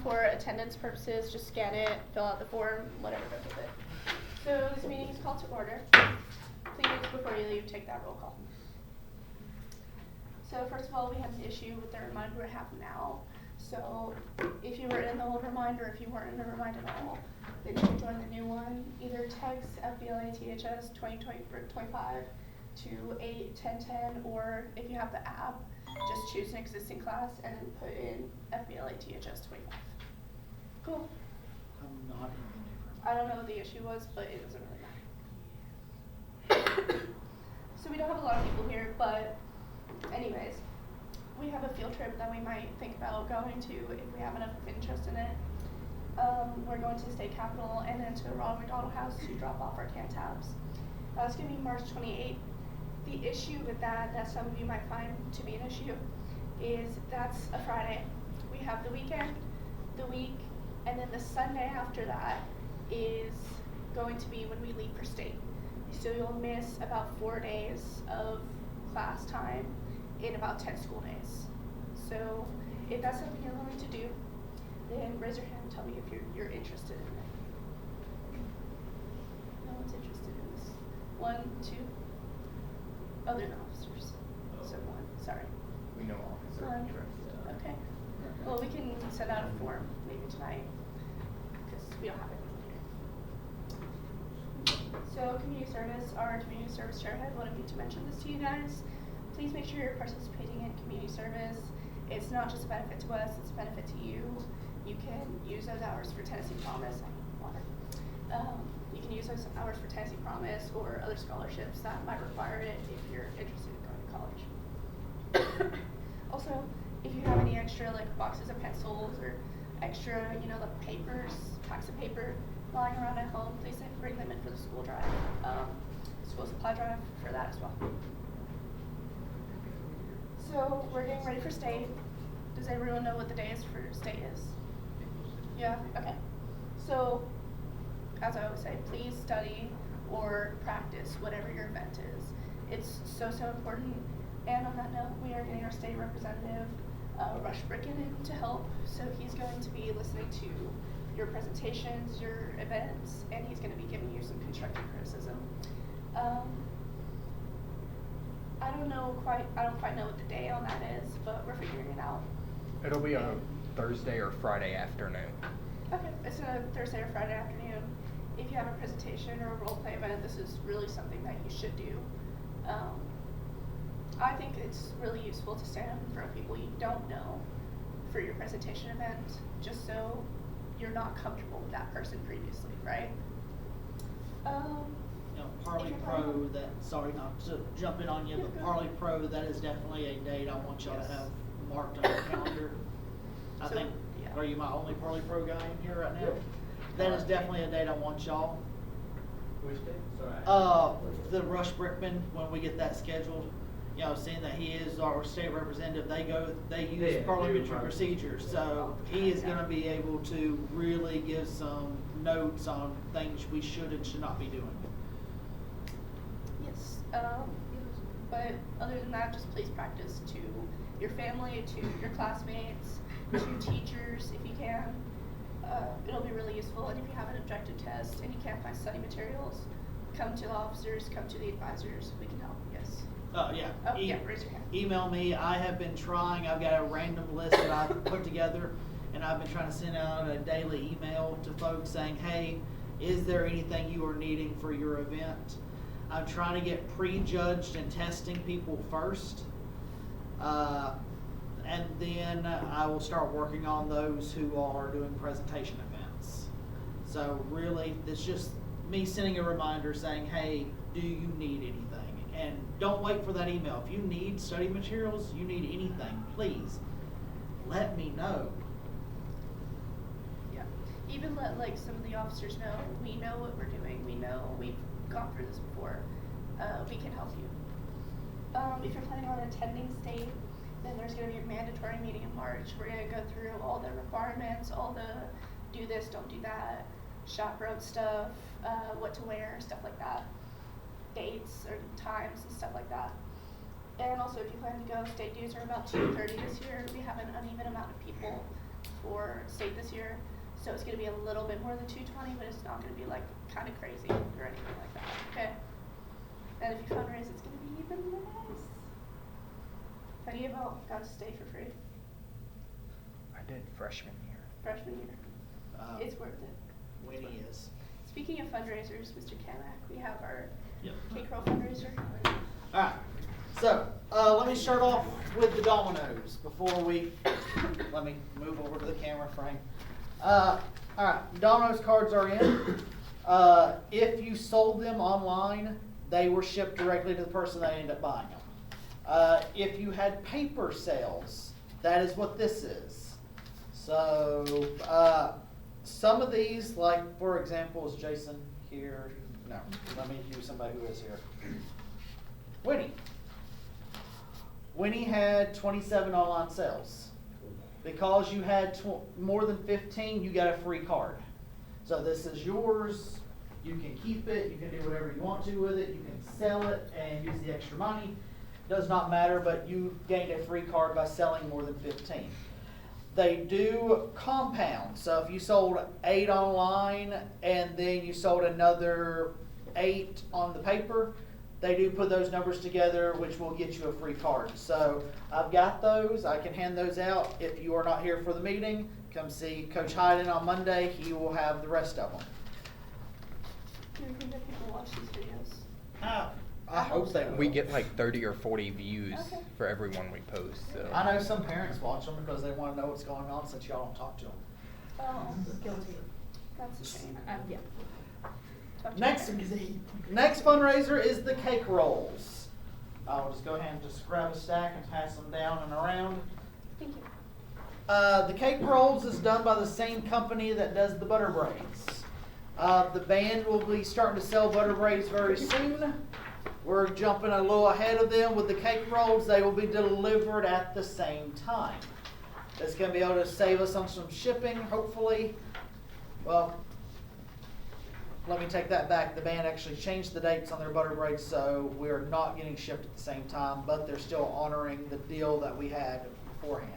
For attendance purposes, just scan it, fill out the form, whatever goes with it. So this meeting is called to order. Please, before you leave, take that roll call. So first of all, we have an issue with the reminder we have now. So if you were in the old reminder, if you weren't in the reminder at all, then you can join the new one. Either text FBLATHS 2025 to 81010, or if you have the app, just choose an existing class and then put in FBLATHS 25. Cool. I'm not in the different. I don't know what the issue was, but it doesn't really matter. So we don't have a lot of people here, but anyways, we have a field trip that we might think about going to if we have enough interest in it. We're going to State Capitol and then to Ronald McDonald House to drop off our can tabs. That's going to be March 28th. The issue with that some of you might find to be an issue, is that's a Friday. We have the weekend, the week, and then the Sunday after that is going to be when we leave for state. So you'll miss about 4 days of class time in about 10 school days. So if that's something you're willing to do, then raise your hand and tell me if you're interested in it. No one's interested in this. 1, 2. Oh, they're the officers. Oh. So 1, sorry. We know officer. One. Yeah. Okay. Well, we can send out a form maybe tonight, because we don't have anyone here. So community service, our community service chairhead wanted me to mention this to you guys. Please make sure you're participating in community service. It's not just a benefit to us, it's a benefit to you. You can use those hours for Tennessee Promise. You can use those hours for Tennessee Promise or other scholarships that might require it if you're interested in going to college. Also, if you have any extra like boxes of pencils or extra, the papers, packs of paper lying around at home, please bring them in for the school drive, school supply drive for that as well. So we're getting ready for state. Does everyone know what the day is for state is? Yeah? Okay. So, as I always say, please study or practice whatever your event is. It's so important. And on that note, we are getting our state representative, Rush Bricken, in to help. So he's going to be listening to your presentations, your events, and he's going to be giving you some constructive criticism. I don't quite know what the day on that is, but we're figuring it out. It'll be on Thursday or Friday afternoon. Okay, it's a Thursday or Friday afternoon. If you have a presentation or a role play event, this is really something that you should do. I think it's really useful to stand up in front of people you don't know for your presentation event, just so you're not comfortable with that person previously, right? Parley Pro, sorry not to jump in on you, but Parley Pro, that is definitely a date I want y'all to have marked on your calendar. Are you my only Parley Pro guy in here right now? Yep. That is definitely a date I want y'all. Which day? Sorry. The Rush Brickman, when we get that scheduled, seeing that he is our state representative, they use parliamentary procedures, so he is gonna be able to really give some notes on things we should and should not be doing. Yes, but other than that, just please practice to your family, to your classmates, to teachers if you can. It'll be really useful, and if you have an objective test and you can't find study materials, come to the officers, come to the advisors, we can help, yes. Yeah. Oh, yeah, raise your hand. Email me. I have been trying. I've got a random list that I've put together, and I've been trying to send out a daily email to folks saying, hey, is there anything you are needing for your event? I'm trying to get prejudged and testing people first, and then I will start working on those who are doing presentation events. So really, it's just me sending a reminder saying, hey, do you need anything? And don't wait for that email. If you need study materials, you need anything, please let me know. Yeah, even let some of the officers know, we know what we're doing, we know we've gone through this before, we can help you. If you're planning on attending state, then there's going to be a mandatory meeting in March. We're going to go through all the requirements, all the do this, don't do that, chaperone stuff, what to wear, stuff like that. Dates or times and stuff like that. And also, if you plan to go, state dues are about $230 this year. We have an uneven amount of people for state this year, so it's gonna be a little bit more than 220, but it's not gonna be like kind of crazy or anything like that. Okay. And if you fundraise, it's gonna be even nice. Have you ever got to stay for free I did freshman year. freshman year? It's worth it. Winnie is. Speaking of fundraisers, Mr. Kamak, we have our Yep. cake roll fundraiser. Alright, so, let me start off with the Dominoes before we, let me move over to the camera frame. Alright, Dominoes cards are in. If you sold them online, they were shipped directly to the person that ended up buying them. If you had paper sales, that is what this is. So, some of these, like, for example, is Jason here? No, let me use somebody who is here. Winnie. Winnie had 27 online sales. Because you had more than 15, you got a free card. So this is yours. You can keep it. You can do whatever you want to with it. You can sell it and use the extra money. Does not matter, but you gained a free card by selling more than 15. They do compound. So if you sold 8 online and then you sold another 8 on the paper, they do put those numbers together, which will get you a free card. So I've got those. I can hand those out. If you are not here for the meeting, come see Coach Hyden on Monday. He will have the rest of them. Do you think that people watch these videos? I hope they will. We get like 30 or 40 views Okay. for every one we post. So. I know some parents watch them because they want to know what's going on since y'all don't talk to them. Oh, Guilty. that's a shame. Yeah. Talk to Next, your parents. next fundraiser is the cake rolls. I'll just go ahead and just grab a stack and pass them down and around. Thank you. The cake rolls is done by the same company that does the butter braids. The band will be starting to sell butter braids very soon. We're jumping a little ahead of them with the cake rolls. They will be delivered at the same time. That's going to be able to save us on some shipping, hopefully. Well, let me take that back. The band actually changed the dates on their butter braids, so we are not getting shipped at the same time, but they're still honoring the deal that we had beforehand.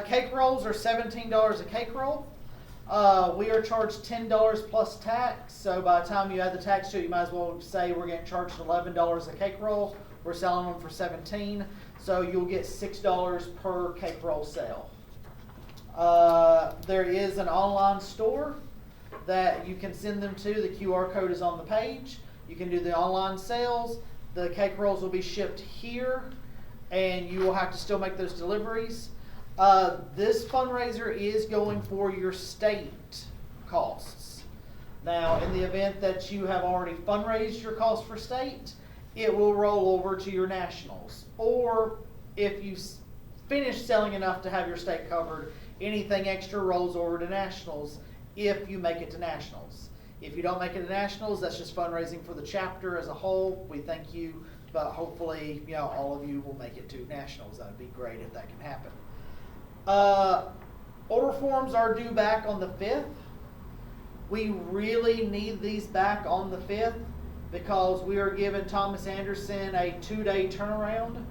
Cake rolls are $17 a cake roll. We are charged $10 plus tax, so by the time you add the tax to it, you might as well say we're getting charged $11 a cake roll. We're selling them for $17, so you'll get $6 per cake roll sale. There is an online store that you can send them to. The QR code is on the page. You can do the online sales. The cake rolls will be shipped here, and you will have to still make those deliveries. This fundraiser is going for your state costs. Now, in the event that you have already fundraised your costs for state, it will roll over to your nationals. Or if you finish selling enough to have your state covered, anything extra rolls over to nationals if you make it to nationals. If you don't make it to nationals, that's just fundraising for the chapter as a whole. We thank you, but hopefully, all of you will make it to nationals. That would be great if that can happen. Order forms are due back on the 5th. We really need these back on the 5th because we are giving Thomas Anderson a 2-day turnaround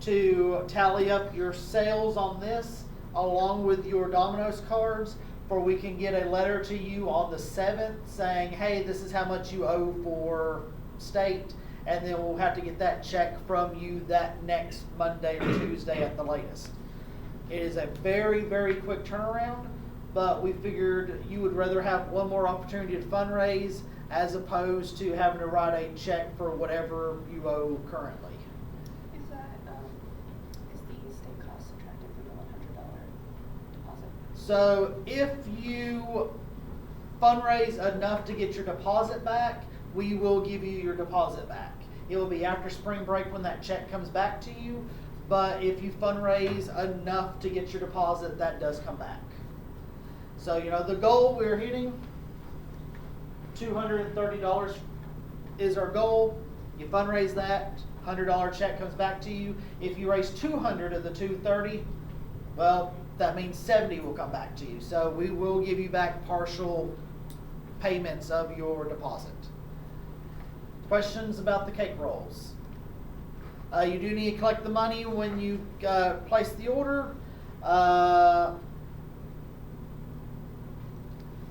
to tally up your sales on this along with your Domino's cards, for we can get a letter to you on the 7th saying, hey, this is how much you owe for state, and then we'll have to get that check from you that next Monday or Tuesday at the latest. It is a very, very quick turnaround, but we figured you would rather have one more opportunity to fundraise as opposed to having to write a check for whatever you owe currently. Is that, is the state cost subtracted from the $100 deposit? So if you fundraise enough to get your deposit back, we will give you your deposit back. It will be after spring break when that check comes back to you, but if you fundraise enough to get your deposit, that does come back. So, the goal we're hitting, $230 is our goal. You fundraise that, $100 check comes back to you. If you raise 200 of the 230, well, that means 70 will come back to you. So we will give you back partial payments of your deposit. Questions about the cake rolls? You do need to collect the money when you place the order.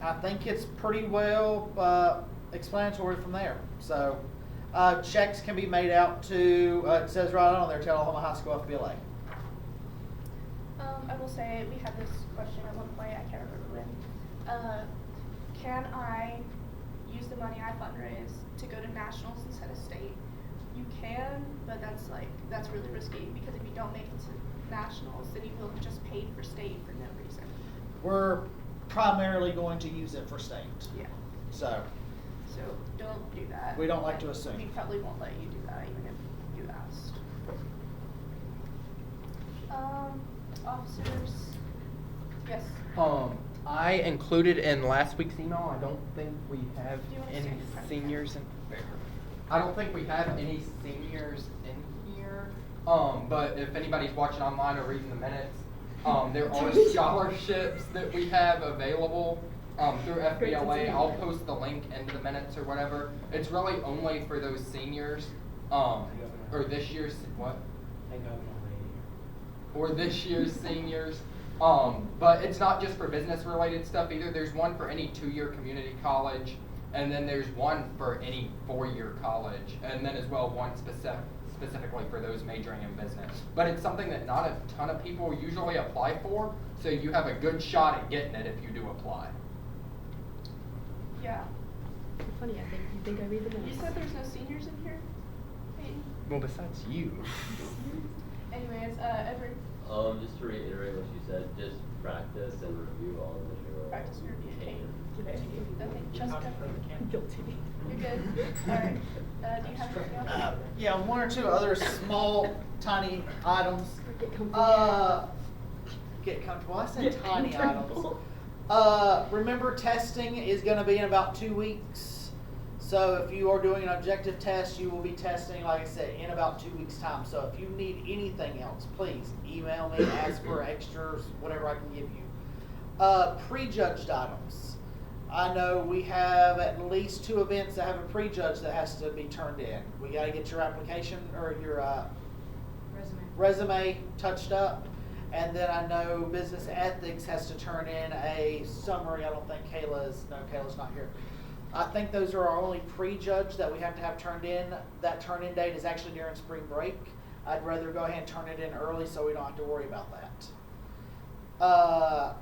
I think it's pretty well explanatory from there. So, checks can be made out to, it says right on there, Tullahoma High School FBLA. I will say, we had this question at one point, I can't remember when. Can I use the money I fundraise to go to nationals instead of state? You can, but that's really risky, because if you don't make it to nationals, then you will have just paid for state for no reason. We're primarily going to use it for state. Yeah. So, So don't do that. We don't like to assume. We probably won't let you do that even if you asked. Officers, yes. I included in last week's email, I don't think we have Do you wanna any stand in front? seniors in there. I don't think we have any seniors in here. But if anybody's watching online or reading the minutes, there are scholarships that we have available through FBLA. I'll post the link into the minutes or whatever. It's really only for those seniors, or this year's, what? Or this year's seniors. But it's not just for business related stuff either. There's one for any 2-year community college, and then there's one for any 4-year college, and then as well one specifically for those majoring in business. But it's something that not a ton of people usually apply for, so you have a good shot at getting it if you do apply. Yeah. Funny, you think I read the minutes? You said there's no seniors in here? Peyton? Well, besides you. Anyways, Edward, Just to reiterate what you said, just practice and review all the material. practice and review. you Okay. can. Okay, Jessica, Guilty. you're good. Alright, do you have anything else? yeah, one or two other small, tiny items. Get comfortable. Get comfortable. I said Get tiny comfortable. items. Remember, testing is going to be in about 2 weeks. So if you are doing an objective test, you will be testing, like I said, in about 2 weeks' time. So if you need anything else, please email me, ask for extras, whatever I can give you. Prejudged items. I know we have at least 2 events that have a prejudge that has to be turned in. We got to get your application or your resume touched up. And then I know business ethics has to turn in a summary. I don't think Kayla's not here. I think those are our only prejudge that we have to have turned in. That turn-in date is actually during spring break. I'd rather go ahead and turn it in early so we don't have to worry about that.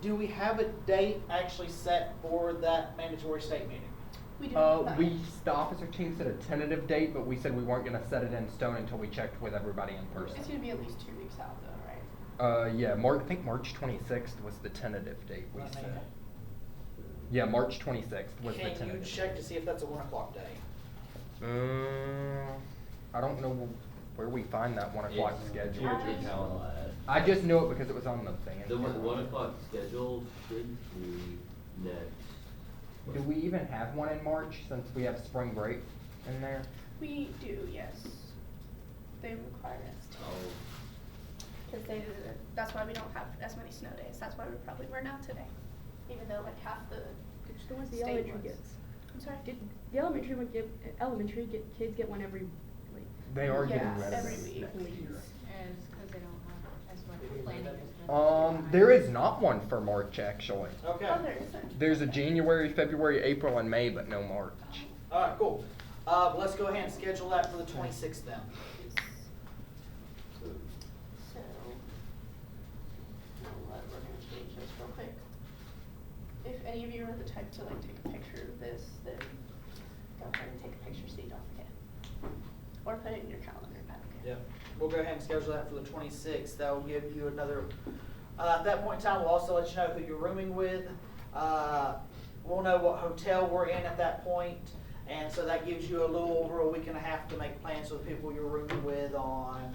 Do we have a date actually set for that mandatory state meeting? We do. The officer team said a tentative date, but we said we weren't gonna set it in stone until we checked with everybody in person. It's gonna be at least 2 weeks out though, right? Yeah, I think March 26th was the tentative date we said. Yeah, March 26th was the Can you tentative. check to see if that's a 1 o'clock day? I don't know where we find that 1 o'clock It's schedule. Deirdre Cowell ad. I just knew it because it was on the thing. The 1 o'clock schedule should be next. Do we even have one in March since we have spring break in there? We do, yes. They require us to. Oh, Cause that's why we don't have as many snow days. That's why we're not today. Even though like half the It's the ones the state elementary ones. gets. I'm sorry? The kids get one every, like. They are getting Yeah, rid of every it week. next year. And it's because they don't have as much planning as. There is not one for March actually. Okay. Oh, there isn't. There's a January, February, April, and May, but no March. All right, cool. Let's go ahead and schedule that for the 26th then. So, we're gonna change this real quick. If any of you are the type to like take a picture of this, then go ahead and take a picture so you don't forget. Or put it in your calendar, I don't care. Yep. We'll go ahead and schedule that for the 26th. That will give you another, at that point in time, we'll also let you know who you're rooming with. We'll know what hotel we're in at that point. And so that gives you a little over a week and a half to make plans with people you're rooming with on,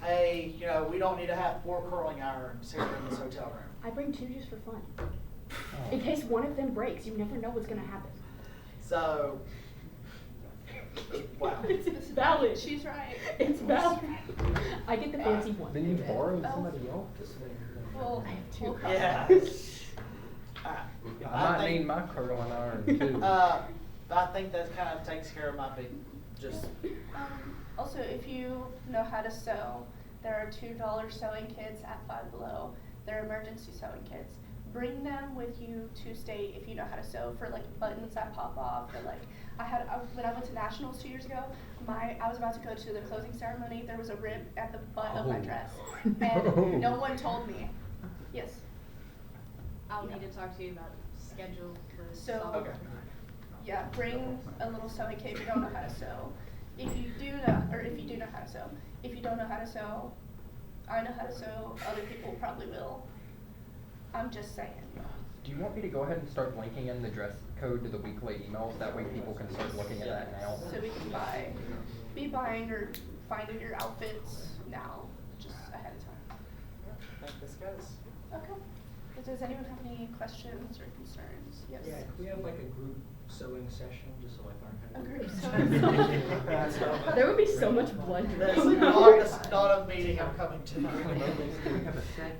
hey, we don't need to have 4 curling irons here in this hotel room. I bring 2 just for fun. In case one of them breaks, you never know what's gonna happen. So, wow. It's valid. She's right. It's valid. I get the fancy one. Then you borrow Oh. somebody else's. Well, I have 2. we'll Yeah. I might need my curling iron too. I think that kind of takes care of my big, just, Also, if you know how to sew, there are $2 sewing kits at Five Below They're emergency sewing kits. Bring them with you to state if you know how to sew for like buttons that pop off or like when I went to nationals 2 years ago, I was about to go to the closing ceremony. There was a rib at the butt of my Oh. dress, and no one told me. Yes. I'll Yeah. need to talk to you about schedule for So- summer. Okay. Yeah, bring a little sewing kit if you don't know how to sew. If you do know, or if you do know how to sew. If you don't know how to sew, I know how to sew. Other people probably will. I'm just saying. Do you want me to go ahead and start linking in the dress code to the weekly emails? That way people can start looking at that now. So we can be buying or finding your outfits now, just ahead of time. I think this goes. Okay. Does anyone have any questions or concerns? Yes. Yeah, can we have like a group sewing session, just so I A learn how to group do sewing it? session. There would be so much blood. This is not a meeting I'm coming to.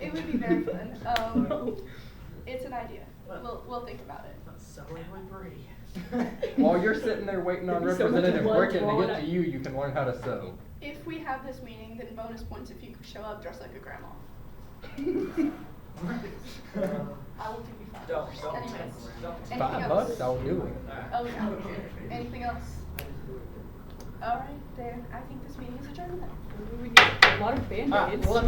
It would be very fun. No. It's an idea. We'll think about it. Sewing with Bree. While you're sitting there waiting on There's so much Representative blood Bricken to drawn get out. to you, you can learn how to sew. If we have this meeting, then bonus points if you show up dressed like a grandma. I will give you $5. Don't Anyways, don't. anything $5, else? I'll do it. Oh yeah. Anything else? All right, then I think this meeting is adjourned. We need a lot of Band-Aids. Well, let me